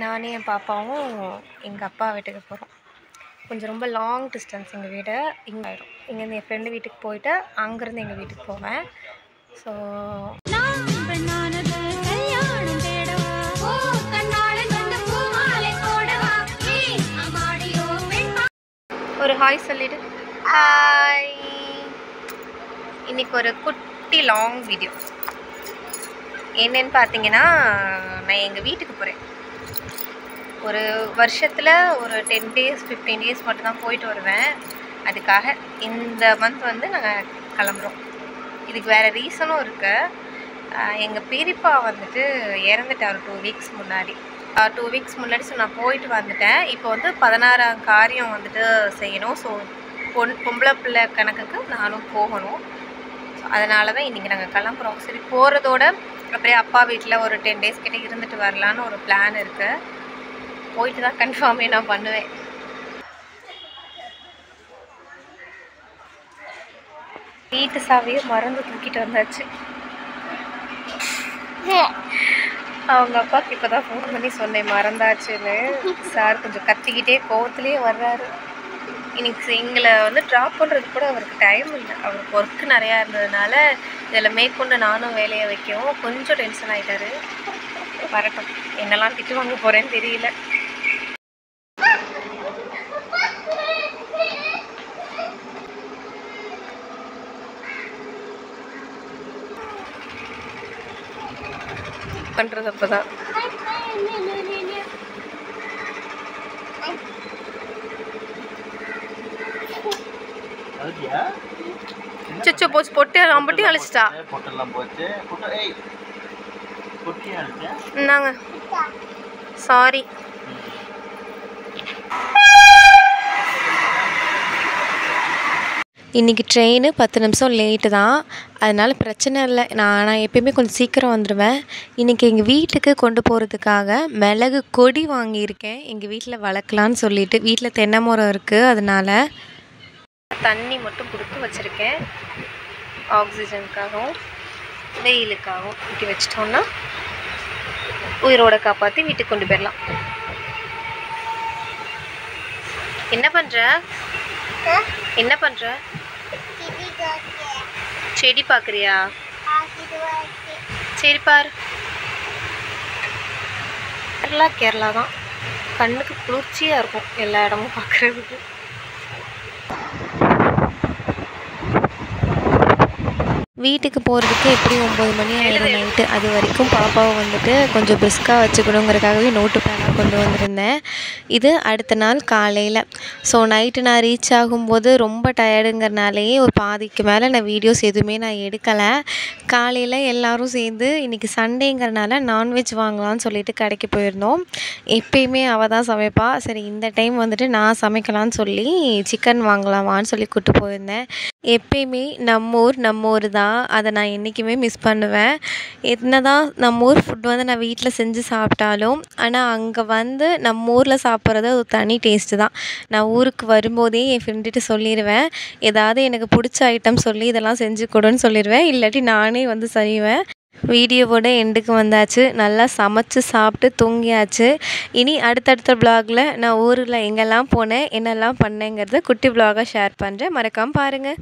நானும் என் பாப்பாவும் எங்கள் அப்பா வீட்டுக்கு போகிறோம். கொஞ்சம் ரொம்ப லாங் டிஸ்டன்ஸ் எங்கள் வீடு. இங்கே ஆயிடும். இங்கேருந்து என் ஃப்ரெண்டு வீட்டுக்கு போயிட்டு அங்கேருந்து எங்கள் வீட்டுக்கு போவேன். ஸோ ஒரு ஹாய் சொல்லிவிடு. ஹாய். இன்றைக்கி ஒரு குட்டி லாங் வீடியோ. என்னென்னு பார்த்தீங்கன்னா, நான் எங்கள் வீட்டுக்கு போகிறேன். ஒரு வருஷத்தில் ஒரு 10 days 15 days மட்டும்தான் போயிட்டு வருவேன். அதுக்காக இந்த மந்த் வந்து நாங்கள் கிளம்புறோம். இதுக்கு வேறு ரீசனும் இருக்குது. எங்கள் பெரியப்பா வந்துட்டு இறந்துட்டார் 2 weeks முன்னாடி. 2 weeks முன்னாடி. ஸோ நான் போயிட்டு வந்துட்டேன். இப்போ வந்து 16ஆம் காரியம் வந்துட்டு செய்யணும். ஸோ பொம்பளை பிள்ளை கணக்குக்கு நானும் போகணும். ஸோ அதனால தான் இன்றைக்கி நாங்கள் கிளம்புறோம். சரி, போகிறதோட அப்படியே அப்பா வீட்டில் ஒரு 10 days கிட்டே இருந்துட்டு வரலான்னு ஒரு பிளான் இருக்குது. போயிட்டு தான் கன்ஃபார்மே நான் பண்ணுவேன். வீட்டு சாவியை மறந்து தூக்கிட்டு வந்தாச்சு. அவங்க அப்பாவுக்கு இப்போ தான் ஃபோன் பண்ணி சொன்னேன் மறந்தாச்சுன்னு. சார் கொஞ்சம் கத்திக்கிட்டே கோவத்துலேயே வர்றாரு. இன்னைக்கு எங்களை வந்து ட்ராப் பண்ணுறதுக்கு கூட அவருக்கு டைம் இல்லை. அவருக்கு ஒர்க்கு நிறையா இருந்ததுனால இதில் மேற்கொண்டு நானும் வேலையை வைக்கவும் கொஞ்சம் டென்ஷன் ஆகிட்டாரு. வரட்டும், என்னெல்லாம் திட்டு வாங்க போகிறேன்னு தெரியல. பண்ணுறது அப்போ தான் சுச்சு போச்சு. பொட்டு அம்பட்டி அழிச்சிட்டா. என்னங்க, சாரி. இன்றைக்கி ட்ரெயின் 10 நிமிஷம் லேட்டு தான். அதனால் பிரச்சனை இல்லை. நான் எப்பயுமே கொஞ்சம் சீக்கிரம் வந்துடுவேன். இன்றைக்கி எங்கள் வீட்டுக்கு கொண்டு போகிறதுக்காக மிளகு கொடி வாங்கியிருக்கேன். எங்கள் வீட்டில் வளர்க்கலான்னு சொல்லிட்டு. வீட்டில் தென்னை மரம் இருக்குது. அதனால் தண்ணி மட்டும் கொடுத்து வச்சுருக்கேன். ஆக்சிஜனுக்காகவும் வெயிலுக்காகவும் ஊற்றி வச்சிட்டோன்னா உயிரோட காப்பாற்றி வீட்டுக்கு கொண்டு போயிடலாம். என்ன பண்ணுற? என்ன பண்ணுற? செடி பார்க்குறியா? சரி பாரு. கேரளா தான். கண்ணுக்கு குளிர்ச்சியாக இருக்கும் எல்லா இடமும் பார்க்குறதுக்கு. வீட்டுக்கு போகிறதுக்கு எப்படி 9 மணி ஆயிடும் நைட்டு. அது வரைக்கும் பாப்பாவை வந்துட்டு கொஞ்சம் பிரிஸ்காக வச்சுக்கணுங்கிறதுக்காகவே நோட்டு பேனாக கொண்டு வந்திருந்தேன். இது அடுத்த நாள் காலையில். ஸோ நைட்டு நான் ரீச் ஆகும்போது ரொம்ப டயர்டுங்கிறனாலேயே ஒரு பாதிக்கு மேலே நான் வீடியோஸ் எதுவுமே நான் எடுக்கலை. காலையில் எல்லோரும் சேர்ந்து இன்றைக்கி சண்டேங்கிறனால நான்வெஜ் வாங்கலாம்னு சொல்லிட்டு கடைக்கு போயிருந்தோம். எப்பயுமே அவள் தான் சமைப்பா. சரி, இந்த டைம் வந்துட்டு நான் சமைக்கலான்னு சொல்லி சிக்கன் வாங்கலாமான்னு சொல்லி கூப்பிட்டு போயிருந்தேன். எப்பயுமே நம்ம ஊர் தான். அதை நான் என்றைக்குமே மிஸ் பண்ணுவேன். என்ன தான் நம்ம ஊர் ஃபுட் வந்து நான் வீட்டில் செஞ்சு சாப்பிட்டாலும், ஆனால் அங்கே வந்து நம்ம ஊரில் சாப்பிட்றது ஒரு தனி டேஸ்ட்டு தான். நான் ஊருக்கு வரும்போதே என் ஃப்ரெண்டுகிட்ட சொல்லிடுவேன், ஏதாவது எனக்கு பிடிச்ச ஐட்டம் சொல்லி இதெல்லாம் செஞ்சு கொடுன்னு சொல்லிடுவேன். இல்லாட்டி நானே வந்து செய்வேன். வீடியோவோட எண்டுக்கு வந்தாச்சு. நல்லா சமைச்சு சாப்பிட்டு தூங்கியாச்சு. இனி அடுத்தடுத்த வ்ளாகில் நான் ஊரில் எங்கெல்லாம் போனேன், என்னெல்லாம் பண்ணேங்கிறத குட்டி வ்ளாகாக ஷேர் பண்ணுறேன். மறக்காமல் பாருங்கள்.